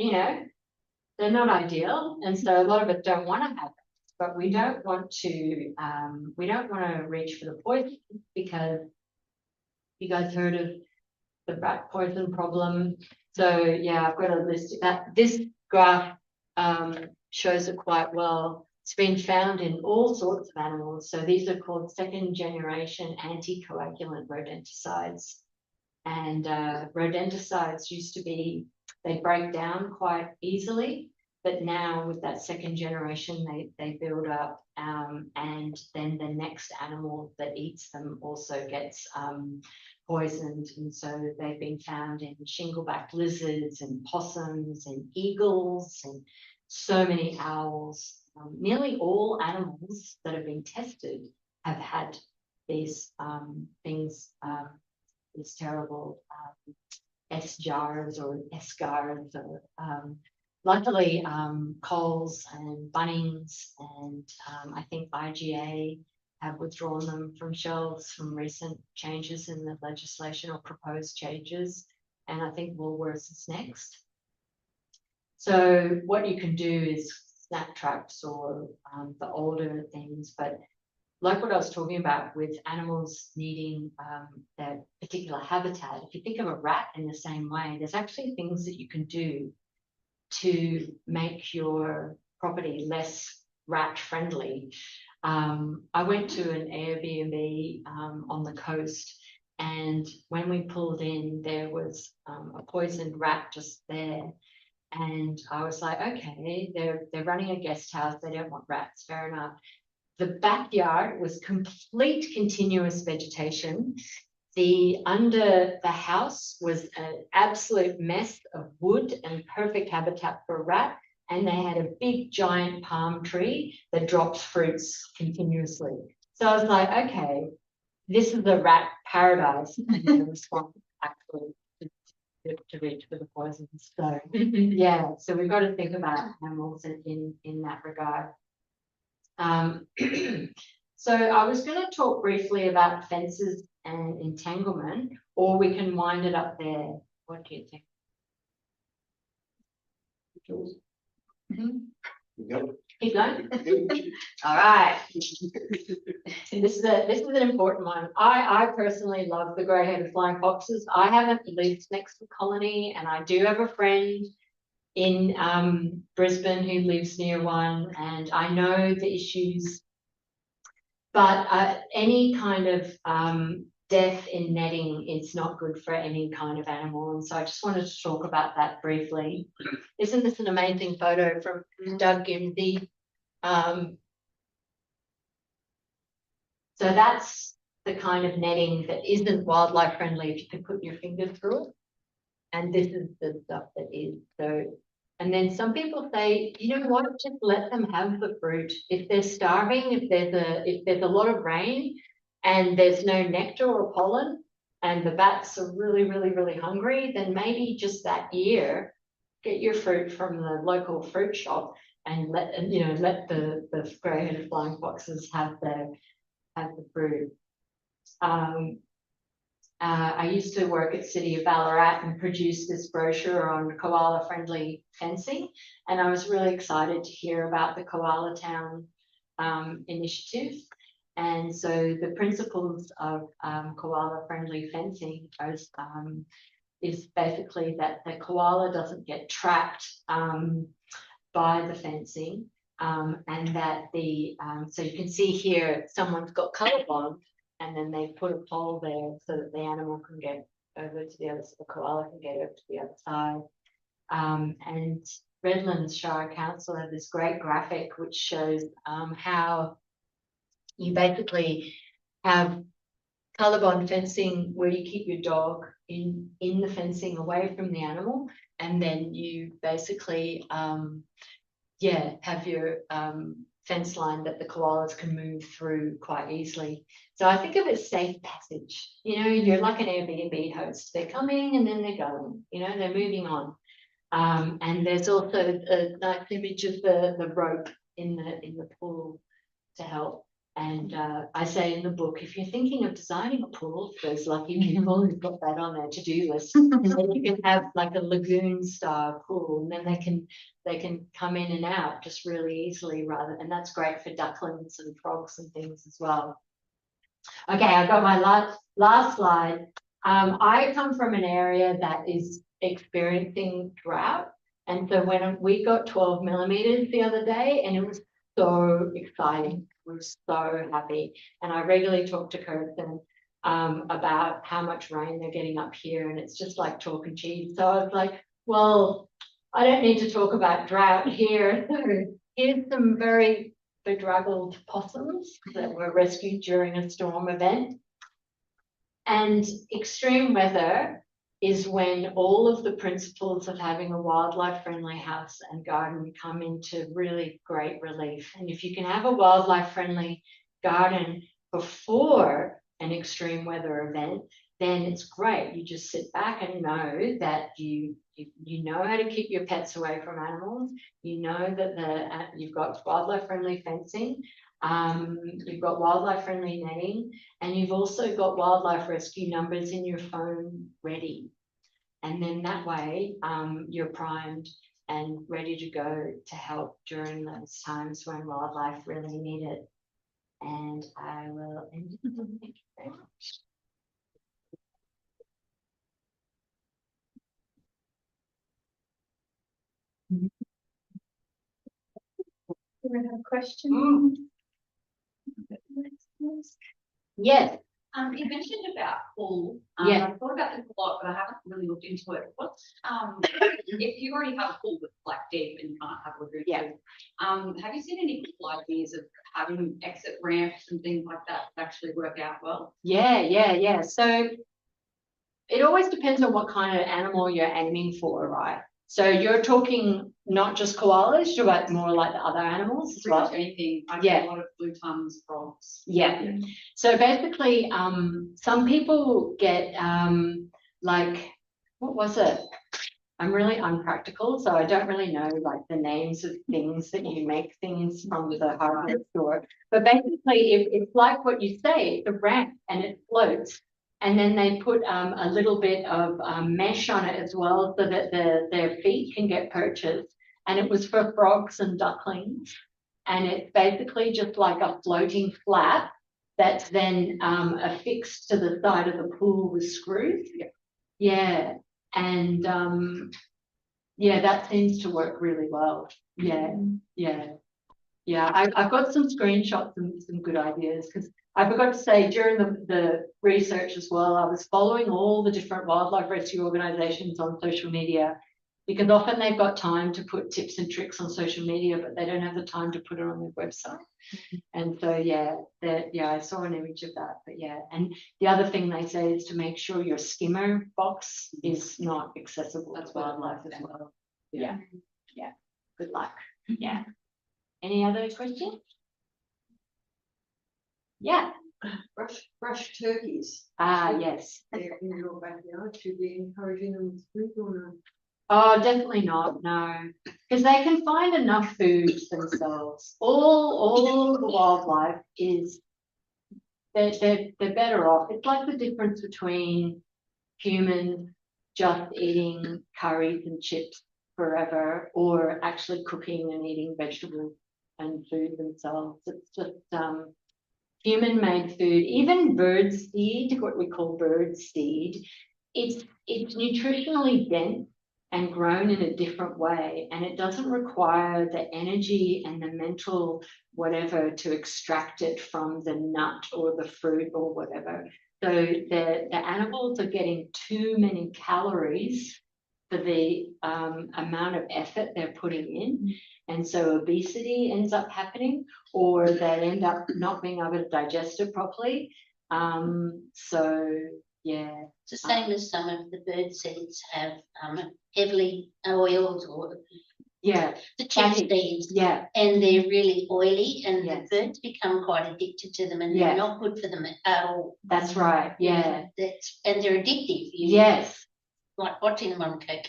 D: they're not ideal, and so a lot of us don't want to have it. But we don't want to reach for the poison, because you guys heard of the rat poison problem. So yeah, I've got a list. This graph shows it quite well. It's been found in all sorts of animals. So these are called second generation anticoagulant rodenticides. And rodenticides used to be, they break down quite easily, but now with that second generation, they build up, and then the next animal that eats them also gets poisoned. And so they've been found in shingleback lizards and possums and eagles and so many owls. Nearly all animals that have been tested have had these things, these terrible S-jars or escars, or luckily Coles and Bunnings and I think IGA have withdrawn them from shelves from recent changes in the legislation or proposed changes. And I think Woolworths is next. So what you can do is snap traps or the older things, but like what I was talking about with animals needing their particular habitat, if you think of a rat in the same way, there's actually things that you can do to make your property less rat friendly. I went to an Airbnb on the coast, and when we pulled in, there was a poisoned rat just there. And I was like, okay, they're running a guest house, they don't want rats, fair enough. The backyard was complete continuous vegetation. Under the house was an absolute mess of wood and perfect habitat for a rat. And they had a big giant palm tree that drops fruits continuously. So I was like, okay, this is a rat paradise. And the response actually to reach for the poisons. So yeah, so we've got to think about animals in that regard. So I was going to talk briefly about fences and entanglement, or we can wind it up there. What do you think? Keep going. All right. This is an important one. I personally love the grey-headed flying foxes. I haven't lived next to Colony, and I do have a friend in Brisbane who lives near one, and I know the issues. But any kind of death in netting is not good for any kind of animal. And so I just wanted to talk about that briefly. Isn't this an amazing photo from Doug Gimsey? So that's the kind of netting that isn't wildlife friendly if you can put your fingers through it. And this is the stuff that is. So, and then some people say, you know what, just let them have the fruit. If they're starving, if there's a lot of rain and there's no nectar or pollen and the bats are really, really, really hungry, then maybe just that year, get your fruit from the local fruit shop and let the grey-headed flying foxes have the fruit. I used to work at City of Ballarat and produce this brochure on koala-friendly fencing, and I was really excited to hear about the Campbelltown initiative. And so the principles of koala-friendly fencing is basically that the koala doesn't get trapped by the fencing, and that so you can see here someone's got colour bond, and then they put a pole there so that the animal can get over to the other side, the koala can get over to the other side. And Redlands Shire Council have this great graphic which shows how you basically have colour bond fencing where you keep your dog in the fencing away from the animal, and then you basically have your fence line that the koalas can move through quite easily. So I think of it as safe passage. You know, you're like an Airbnb host. They're coming and then they're going. You know, they're moving on. And there's also a nice image of the rope in the pool to help. And I say in the book, if you're thinking of designing a pool for those lucky people who've got that on their to-do list, then you can have like a lagoon style pool, and then they can come in and out just really easily and that's great for ducklings and frogs and things as well. Okay, I've got my last slide. I come from an area that is experiencing drought, and so when we got 12 millimeters the other day, and it was so exciting. We're so happy. And I regularly talk to Kirsten about how much rain they're getting up here, and it's just like chalk and cheese. So I was like, well, I don't need to talk about drought here. So here's some very bedraggled possums that were rescued during a storm event. And extreme weather is when all of the principles of having a wildlife-friendly house and garden come into really great relief. And if you can have a wildlife-friendly garden before an extreme weather event, then it's great. You just sit back and know that you know how to keep your pets away from animals. You know that you've got wildlife-friendly fencing. You've got wildlife friendly netting, and you've also got wildlife rescue numbers in your phone ready. And then that way, you're primed and ready to go to help during those times when wildlife really need it. And I will end it. Thank you very much.
A: Do we have a question?
D: Yes.
F: You mentioned about pool.
D: Yeah.
F: I've thought about this a lot, but I haven't really looked into it. What's if you already have a pool that's like deep and you can't have a lagoon?
D: Yeah.
F: Have you seen any cool ideas of having exit ramps and things like that actually work out well?
D: Yeah. So it always depends on what kind of animal you're aiming for, right? So you're talking not just koalas, you're about more like the other animals as
F: Pretty
D: well.
F: much anything. I
D: Yeah.
F: get a lot of blue tongues, frogs.
D: Yeah. So basically, some people get like, what was it? I'm really unpractical, so I don't really know like the names of things that you make things from the hardware store. But basically, it's like what you say, it's a ramp and it floats. And then they put a little bit of mesh on it as well so that their feet can get purchased. And it was for frogs and ducklings. And it's basically just like a floating flap that's then affixed to the side of the pool with screws. Yeah. And yeah, that seems to work really well. Yeah. I've got some screenshots and some good ideas, because I forgot to say during the research as well, I was following all the different wildlife rescue organisations on social media, because often they've got time to put tips and tricks on social media, but they don't have the time to put it on their website. And so, I saw an image of that, but yeah. And the other thing they say is to make sure your skimmer box is not accessible to wildlife as well. Yeah. Good luck. Yeah. Any other questions? Yeah.
E: Brush turkeys.
D: Yes.
E: They're in your backyard. Should we encouraging them to food or no?
D: Oh, definitely not. No, because they can find enough food themselves. All the wildlife is they're better off. It's like the difference between humans just eating curries and chips forever, or actually cooking and eating vegetables and food themselves. It's just human-made food. Even bird seed, what we call bird seed, it's nutritionally dense and grown in a different way, and it doesn't require the energy and the mental whatever to extract it from the nut or the fruit or whatever. So the animals are getting too many calories for the amount of effort they're putting in. And so obesity ends up happening, or they end up not being able to digest it properly. So yeah.
F: It's the same as some of the bird seeds have heavily oiled, or the chick seeds.
D: Yeah.
F: And they're really oily, and
D: Yes.
F: the birds become quite addicted to them, and
D: Yeah.
F: they're not good for them at all.
D: That's right. Yeah.
F: And they're addictive.
D: Yes.
F: Like watching them on coke.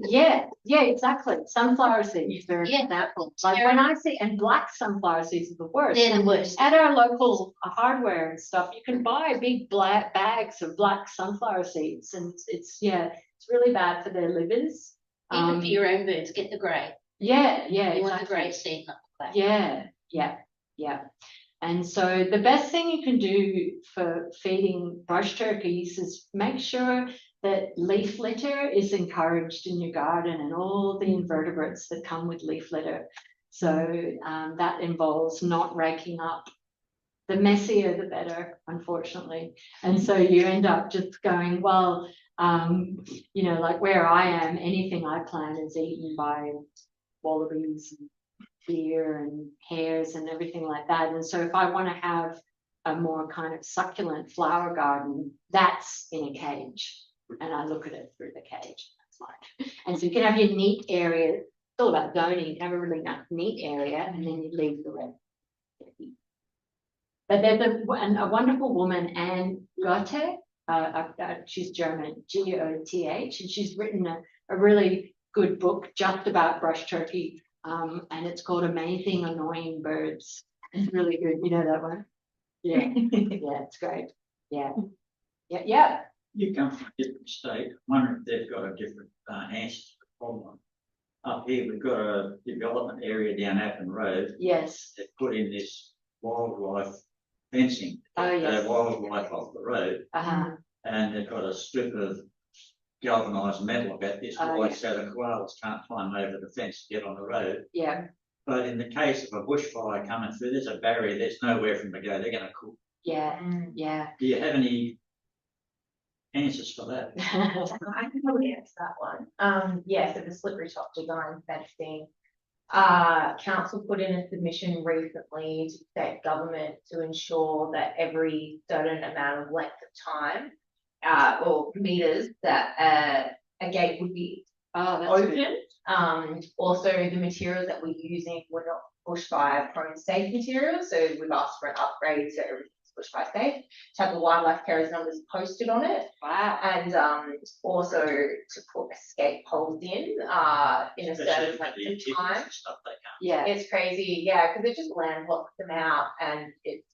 D: Yeah, exactly. Sunflower seeds are example. Like when I see, and black sunflower seeds are the worst.
F: They're the worst.
D: At our local hardware and stuff, you can buy big black bags of black sunflower seeds, and it's really bad for their livers.
F: Even for your own birds, get the grey.
D: Yeah,
F: You want the grey seed, not the black.
D: Yeah. And so the best thing you can do for feeding brush turkeys is make sure that leaf litter is encouraged in your garden, and all the invertebrates that come with leaf litter. So that involves not raking up. The messier, the better, unfortunately. And so you end up just going, well, like where I am, anything I plant is eaten by wallabies and deer and hares and everything like that. And so if I want to have a more kind of succulent flower garden, that's in a cage, and I look at it through the cage. That's like, and so you can have your neat area. It's all about zoning. You have a really nice neat area, and then you leave the rest. But there's a wonderful woman, Anne Goethe. She's German, Goth, and she's written a really good book just about brush turkey. And it's called Amazing Annoying Birds. It's really good. You know that one? Yeah. Yeah, it's great. Yeah. Yeah.
G: You come from a different state. I wonder if they've got a different answer to the problem. Up here, we've got a development area down Appin Road.
D: Yes.
G: They've put in this wildlife fencing.
D: Oh, yes.
G: Wildlife off the road. And they've got a strip of galvanised metal about this wide so the koalas can't climb over the fence to get on the road.
D: Yeah.
G: But in the case of a bushfire coming through, there's a barrier. There's nowhere for them to go. They're going to cook.
D: Yeah. Yeah.
G: Do you have any answers for that?
C: I can probably answer that one. Yeah, so the slippery top design fencing. Council put in a submission recently to state government to ensure that every certain amount of length of time or meters that a gate would be open. Also the materials that we're using were not bushfire prone safe materials, so we've asked for an upgrade so everything's bushfire safe, to have the wildlife carers numbers posted on it. Wow. And also to put escape poles in a certain length of time. Yeah, it's crazy, yeah, because it just land blocks them out, and it's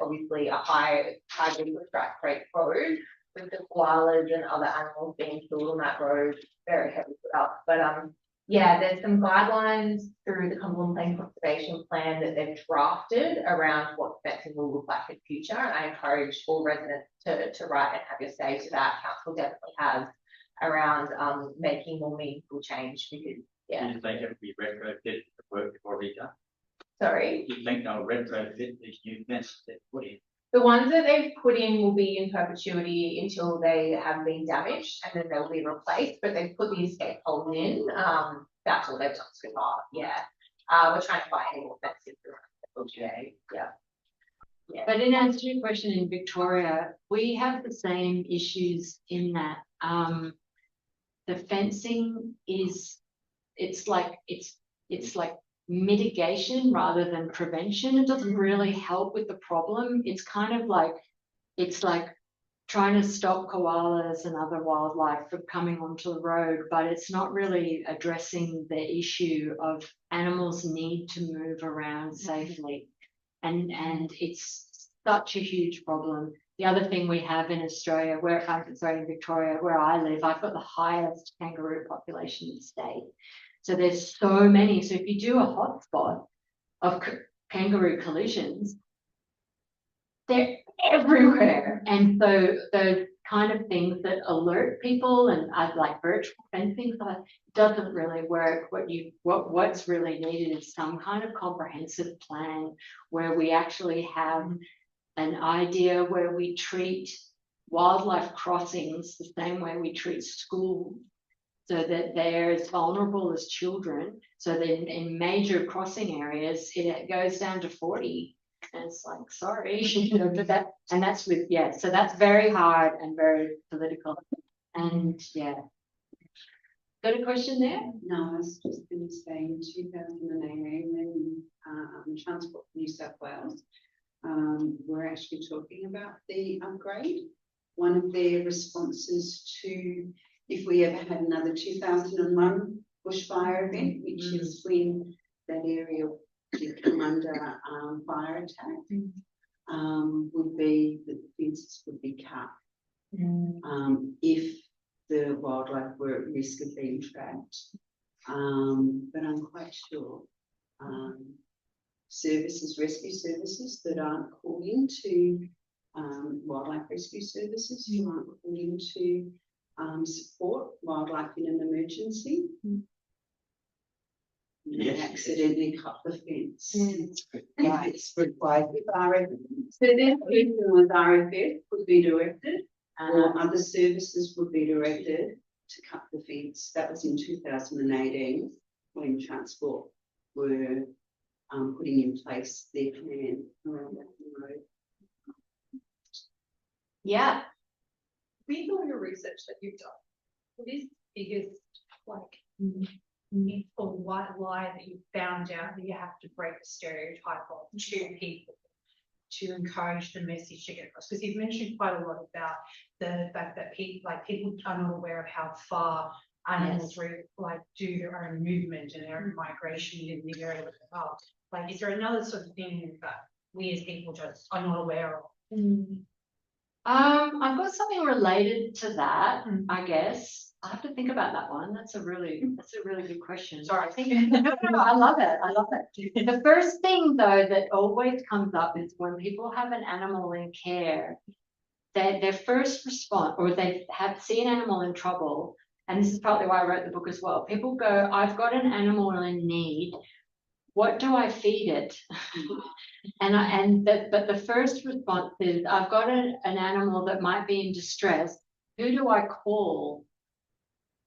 C: obviously a high strike rate road with the koalas and other animals being killed on that road, very heavy stuff. But there's some guidelines through the Cumberland Plain Conservation Plan that they've drafted around what fencing will look like in the future. And I encourage all residents to write and have your say to that. Council definitely has around making more meaningful change because
G: Do you think it would be retrofitted to the work they've already done?
C: Sorry?
G: Do you think they'll retrofit these new fences they've put in?
C: The ones that they've put in will be in perpetuity until they have been damaged, and then they'll be replaced. But they've put the escape poles in. That's all they've done so far. Yeah. We're trying to buy any more fences around the LGA. Yeah.
D: But in answer to your question, in Victoria, we have the same issues in that the fencing it's like mitigation rather than prevention. It doesn't really help with the problem. It's kind of like trying to stop koalas and other wildlife from coming onto the road, but it's not really addressing the issue of animals need to move around safely. And it's such a huge problem. The other thing we have in Australia, in Victoria, where I live, I've got the highest kangaroo population in the state. So there's so many. So if you do a hotspot of kangaroo collisions, they're everywhere. And so those kind of things that alert people and like virtual fencing, so it doesn't really work. What's really needed is some kind of comprehensive plan where we actually have an idea where we treat wildlife crossings the same way we treat schools, so that they're as vulnerable as children. So then in major crossing areas, it goes down to 40. And it's like, sorry, but that's so that's very hard and very political. And got a question there?
E: No, I was just going to say in 2018 when Transport New South Wales we're actually talking about the upgrade. One of their responses to if we ever had another 2001 bushfire event, which is when that area did come under fire attack, would be that the fences would be cut if the wildlife were at risk of being trapped. But I'm quite sure rescue services that aren't called into wildlife rescue services who aren't called into support wildlife in an emergency. They accidentally cut the fence. If it's required with RFS. So then with RFS would be directed, or other services would be directed to cut the fence. That was in 2018 when Transport were putting in place their plan around that road.
C: Yeah.
H: With all your research that you've done, what is the biggest myth or white lie that you've found out that you have to break the stereotype of to people to encourage the message to get across? Because you've mentioned quite a lot about the fact that people are not aware of how far animals like do their own movement and their own migration in the area that they are. Like, is there another sort of thing that we as people just are not aware of?
D: I've got something related to that, I guess. I have to think about that one. That's a really good question.
H: Sorry.
D: I love it. I love it. The first thing though that always comes up is when people have an animal in care, their first response, or they see an animal in trouble, and this is partly why I wrote the book as well. People go, I've got an animal in need. What do I feed it? But the first response is, I've got an animal that might be in distress. Who do I call?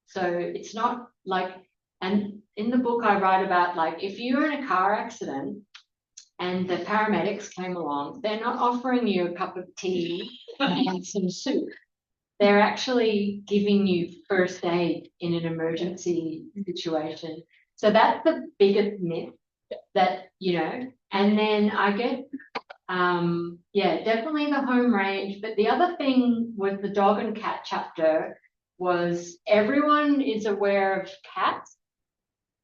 D: So it's not like, and in the book I write about, like, if you're in a car accident and the paramedics came along, they're not offering you a cup of tea and some soup. They're actually giving you first aid in an emergency situation. So that's the biggest myth that, you know, and then I get, yeah, definitely the home range. But the other thing with the dog and cat chapter was everyone is aware of cats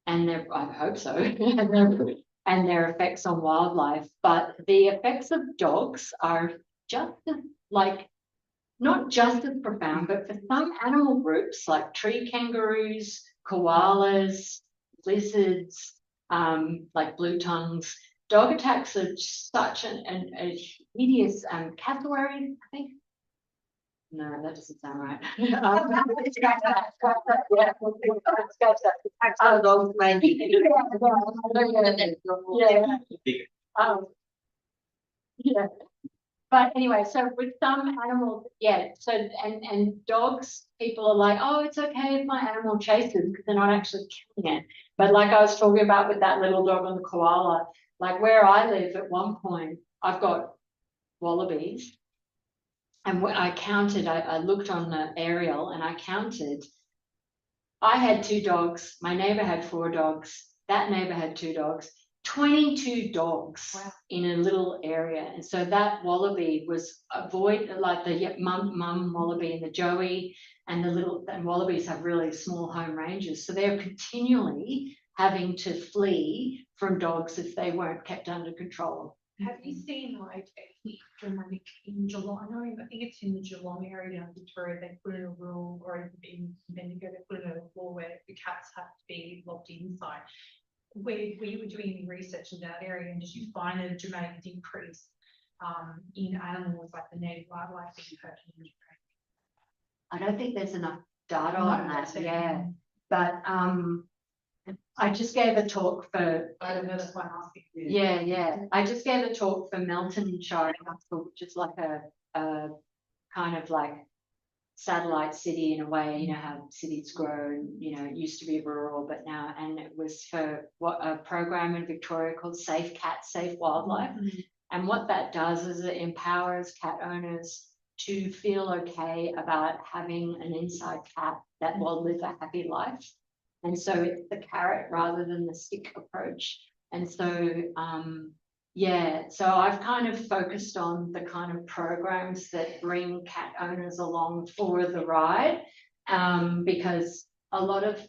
D: and I hope so, and their effects on wildlife, but the effects of dogs are just as, like, not just as profound, but for some animal groups like tree kangaroos, koalas, lizards, like blue tongues, dog attacks are such a hideous, cassowaries, I think. No, that doesn't sound right. Yeah. But anyway, so with some animals, yeah, so and dogs, people are like, oh, it's okay if my animal chases because they're not actually killing it. But like I was talking about with that little dog and the koala, like where I live at one point, I've got wallabies. And when I counted, I looked on the aerial and I counted. I had 2 dogs, my neighbor had 4 dogs, that neighbor had 2 dogs. 22 dogs in a little area. And so that wallaby was like the mum wallaby and the joey, and and wallabies have really small home ranges. So they're continually having to flee from dogs if they weren't kept under control.
H: Have you seen like a heat dramatic in Geelong? I think it's in the Geelong area down Victoria. They put in a rule, or in Bendigo, they put in a law where the cats have to be locked inside. Where you were doing any research in that area, and did you find a dramatic decrease in animals like the native wildlife being hurt?
D: I don't think there's enough data on that, yeah. But I just gave a talk for.
H: I don't know, that's why I'm asking.
D: Yeah. I just gave a talk for Melton Shire Council, which is like a kind of like satellite city in a way, you know how cities grow, and, you know, it used to be rural, but now, and it was for a program in Victoria called Safe Cats, Safe Wildlife. And what that does is it empowers cat owners to feel okay about having an inside cat that will live a happy life. And so it's the carrot rather than the stick approach. And so, yeah, so I've kind of focused on the kind of programs that bring cat owners along for the ride, because a lot of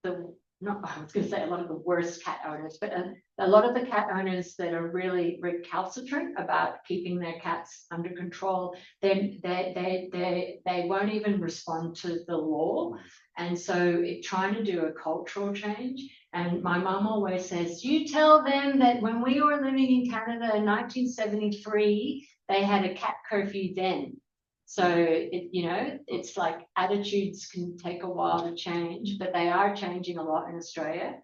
D: the, I was going to say a lot of the worst cat owners, but a lot of the cat owners that are really recalcitrant about keeping their cats under control, then they won't even respond to the law. And so trying to do a cultural change. And my mum always says, you tell them that when we were living in Canada in 1973, they had a cat curfew then. So, you know, it's like attitudes can take a while to change, but they are changing a lot in Australia.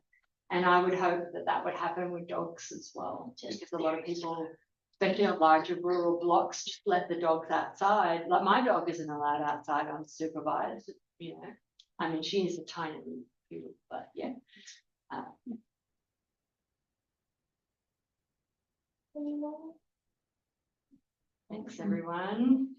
D: And I would hope that that would happen with dogs as well, just because a lot of people, especially in larger rural blocks, just let the dogs outside. Like my dog isn't allowed outside unsupervised, you know. I mean, she is a tiny little, but yeah. Thanks, everyone.